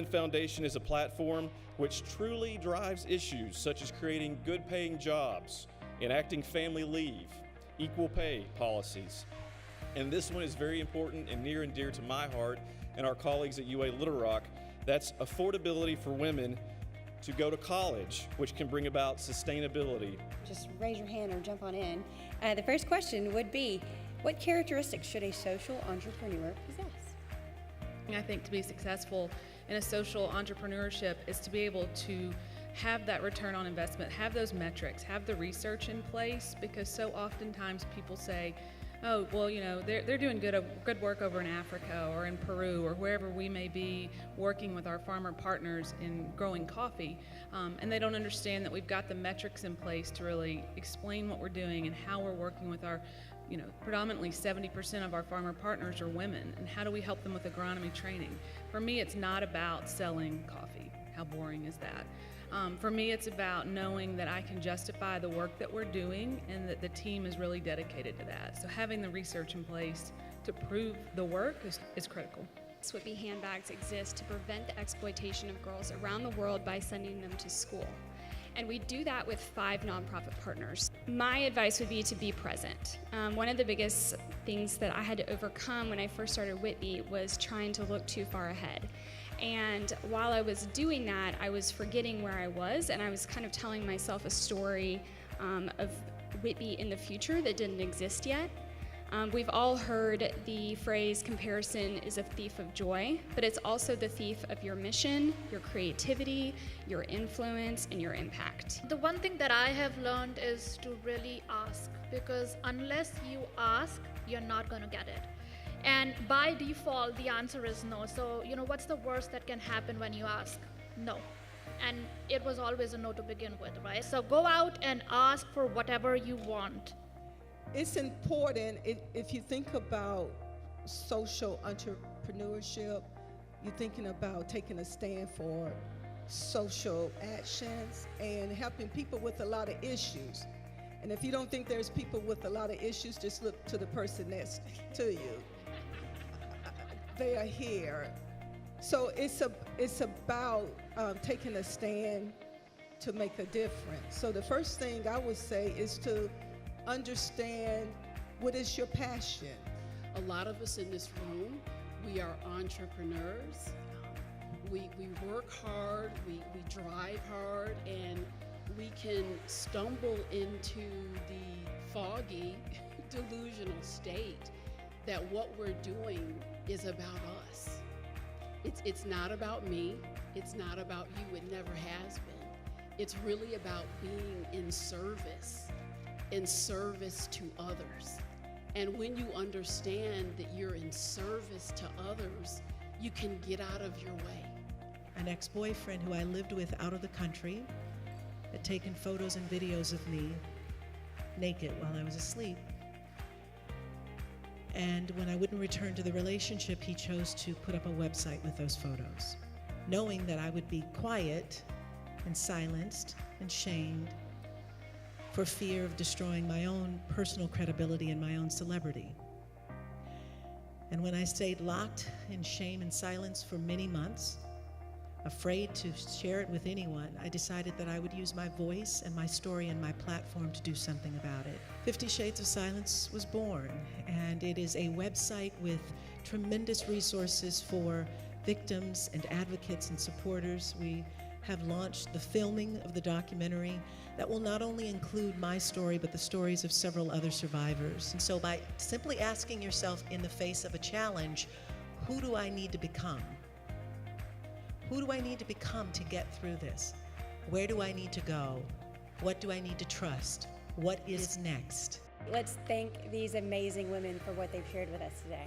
Women Foundation is a platform which truly drives issues such as creating good-paying jobs, enacting family leave, equal pay policies. And this one is very important and near and dear to my heart and our colleagues at UA Little Rock. That's affordability for women to go to college, which can bring about sustainability. Just raise your hand or jump on in. The first question would be, what characteristics should a social entrepreneur possess? I think to be successful in a social entrepreneurship is to be able to have that return on investment, have those metrics, have the research in place, because so oftentimes people say, oh, well, you know, they're doing good work over in Africa or in Peru or wherever we may be working with our farmer partners in growing coffee, and they don't understand that we've got the metrics in place to really explain what we're doing and how we're working with our, you know, predominantly 70% of our farmer partners are women, and how do we help them with agronomy training. For me, it's not about selling coffee. How boring is that? For me, it's about knowing that I can justify the work that we're doing and that the team is really dedicated to that. So having the research in place to prove the work is critical. Whippy handbags exist to prevent the exploitation of girls around the world by sending them to school. And we do that with 5 nonprofit partners. My advice would be to be present. One of the biggest things that I had to overcome when I first started Whippy was trying to look too far ahead. And while I was doing that, I was forgetting where I was, and I was kind of telling myself a story of Whippy in the future that didn't exist yet. We've all heard the phrase, comparison is a thief of joy, but it's also the thief of your mission, your creativity, your influence, and your impact. The one thing that I have learned is to really ask, because unless you ask, you're not going to get it. And by default, the answer is no. So, you know, what's the worst that can happen when you ask? No. And it was always a no to begin with, right? So go out and ask for whatever you want. It's important, if you think about social entrepreneurship, you're thinking about taking a stand for social actions and helping people with a lot of issues. And if you don't think there's people with a lot of issues, just look to the person next to you. They are here. So it's about taking a stand to make a difference. So the first thing I would say is to understand what is your passion. A lot of us in this room, we are entrepreneurs. We work hard, we drive hard, and we can stumble into the foggy, delusional state that what we're doing is about us. It's not about me, it's not about you, it never has been. It's really about being in service to others. And when you understand that you're in service to others, you can get out of your way. An ex-boyfriend who I lived with out of the country had taken photos and videos of me naked while I was asleep. And when I wouldn't return to the relationship, he chose to put up a website with those photos, knowing that I would be quiet and silenced and shamed for fear of destroying my own personal credibility and my own celebrity. And when I stayed locked in shame and silence for many months, afraid to share it with anyone, I decided that I would use my voice and my story and my platform to do something about it. 50 Shades of Silence was born, and it is a website with tremendous resources for victims and advocates and supporters. We have launched the filming of the documentary that will not only include my story, but the stories of several other survivors. And so by simply asking yourself in the face of a challenge, who do I need to become? Who do I need to become to get through this? Where do I need to go? What do I need to trust? What is next? Let's thank these amazing women for what they've shared with us today.